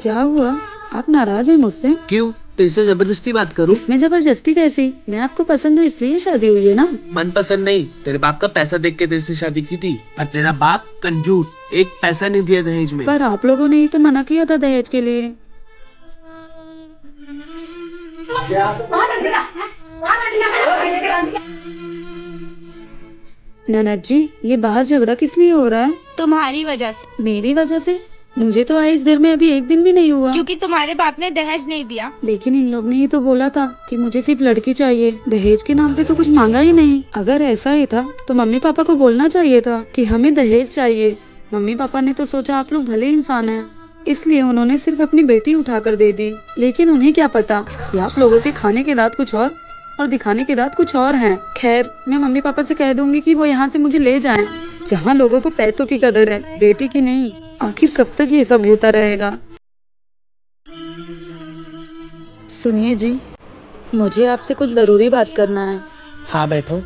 क्या हुआ? आप नाराज हैं मुझसे? क्यों? तेरे से जबरदस्ती बात करूं? इसमें जबरदस्ती कैसी? मैं आपको पसंद हूँ इसलिए शादी हुई है ना। मन पसंद नहीं, तेरे बाप का पैसा देख के तेरे से शादी की थी। पर तेरा बाप कंजूस, एक पैसा नहीं दिया दहेज में। पर आप लोगों ने ही तो मना किया था दहेज के लिए। ननद जी, ये बाहर झगड़ा किस लिए हो रहा है? तुम्हारी वजह से। मेरी वजह से? मुझे तो आए इस घर में अभी एक दिन भी नहीं हुआ। क्योंकि तुम्हारे बाप ने दहेज नहीं दिया। लेकिन इन लोग ने ही तो बोला था कि मुझे सिर्फ लड़की चाहिए, दहेज के नाम पे तो कुछ मांगा ही नहीं। अगर ऐसा ही था तो मम्मी पापा को बोलना चाहिए था कि हमें दहेज चाहिए। मम्मी पापा ने तो सोचा आप लोग भले इंसान हैं, इसलिए उन्होंने सिर्फ अपनी बेटी उठाकर दे दी। लेकिन उन्हें क्या पता कि आप लोगों के खाने के दांत कुछ और दिखाने के दांत कुछ और हैं। खैर, मैं मम्मी पापा से कह दूंगी कि वो यहाँ से मुझे ले जाएं। जहाँ लोगों को पैसों की कदर है, बेटी की नहीं। आखिर कब तक ये सब होता रहेगा? सुनिए जी, मुझे आपसे कुछ जरूरी बात करना है। हाँ बैठो।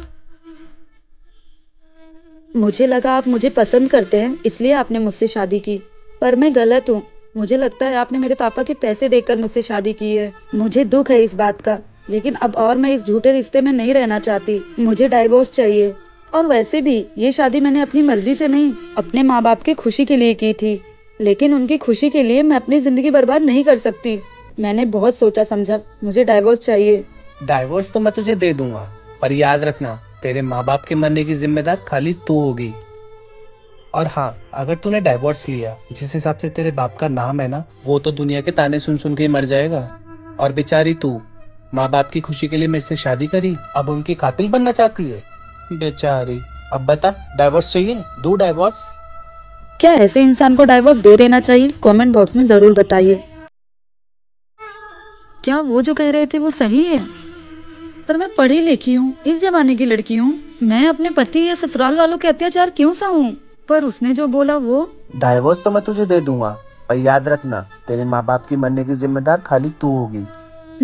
मुझे लगा आप मुझे पसंद करते हैं, इसलिए आपने मुझसे शादी की। पर मैं गलत हूँ। मुझे लगता है आपने मेरे पापा के पैसे देकर मुझसे शादी की है। मुझे दुख है इस बात का, लेकिन अब और मैं इस झूठे रिश्ते में नहीं रहना चाहती। मुझे डाइवोर्स चाहिए। और वैसे भी ये शादी मैंने अपनी मर्जी से नहीं, अपने माँ बाप की खुशी के लिए की थी। लेकिन उनकी खुशी के लिए मैं अपनी जिंदगी बर्बाद नहीं कर सकती। मैंने बहुत सोचा समझा, मुझे डाइवोर्स चाहिए। डाइवोर्स तो मैं तुझे दे दूंगा, पर याद रखना तेरे माँ बाप के मरने की जिम्मेदार खाली तू होगी। और हाँ, अगर तूने डाइवोर्स लिया, जिस हिसाब से तेरे बाप का नाम है ना, वो तो दुनिया के ताने सुन सुन के ही मर जाएगा। और बेचारी तू माँ बाप की खुशी के लिए मेरे से शादी करी, अब उनकी कातिल बनना चाहती है बेचारी। अब बता, डाइवोर्स चाहिए? दो डाइवोर्स? क्या ऐसे इंसान को डाइवोर्स दे देना चाहिए? कमेंट बॉक्स में जरूर बताइए। क्या वो जो कह रहे थे वो सही है? पर मैं पढ़ी लिखी हूँ, इस जमाने की लड़की हूँ। मैं अपने पति या ससुराल वालों के अत्याचार क्यों सहूं? पर उसने जो बोला वो। डाइवोर्स तो मैं तुझे दे दूंगा, पर याद रखना तेरे माँ बाप की मरने की जिम्मेदार खाली तू होगी।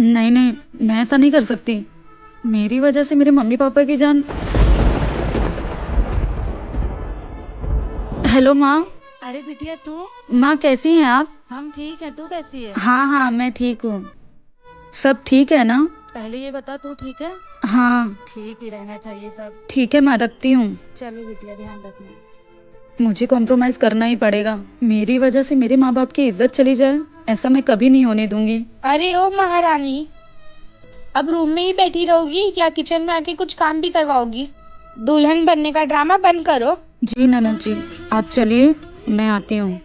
नहीं नहीं, मैं ऐसा नहीं कर सकती। मेरी वजह से मेरे मम्मी पापा की जान। हेलो माँ। अरे बिटिया तू। माँ कैसी हैं आप? हम ठीक है, तू कैसी है? हाँ हाँ, मैं ठीक हूँ। सब ठीक है ना? पहले ये बता, तू ठीक है? हाँ ठीक ही रहना चाहिए सब। ठीक है, मैं रखती हूँ। चलो बिटिया, ध्यान रखना। मुझे कॉम्प्रोमाइज करना ही पड़ेगा। मेरी वजह से मेरे माँ बाप की इज्जत चली जाए, ऐसा मैं कभी नहीं होने दूंगी। अरे ओ महारानी, अब रूम में ही बैठी रहोगी क्या किचन में आके कुछ काम भी करवाओगी? दुल्हन बनने का ड्रामा बंद करो। जी ननद जी, आप चलिए, मैं आती हूँ।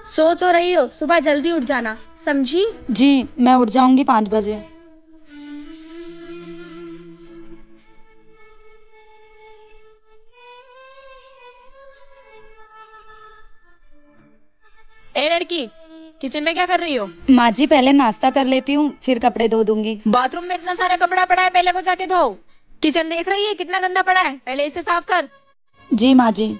सो तो रही हो, सुबह जल्दी उठ जाना, समझी? जी, मैं उठ जाऊंगी 5 बजे। ए लड़की, किचन में क्या कर रही हो? माँ जी, पहले नाश्ता कर लेती हूँ, फिर कपड़े धो दूंगी। बाथरूम में इतना सारा कपड़ा पड़ा है, पहले वो जाके धो। किचन देख रही है कितना गंदा पड़ा है, पहले इसे साफ कर। जी माँ जी।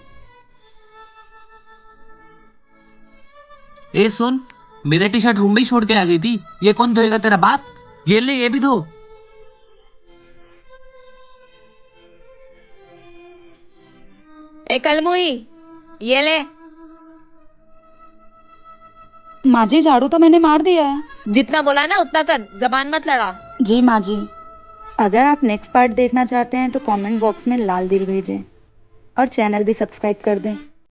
ए सुन, मेरा टी शर्ट रूम में ही छोड़ के आ गई थी, ये कौन धोएगा? तेरा बाप। ये ले, ये भी धो। ए कलमुई, ये ले। माँ जी, झाड़ू तो मैंने मार दिया है। जितना बोला ना उतना कर, जबान मत लड़ा। जी माँ जी। अगर आप नेक्स्ट पार्ट देखना चाहते हैं तो कमेंट बॉक्स में लाल दिल भेजें और चैनल भी सब्सक्राइब कर दें।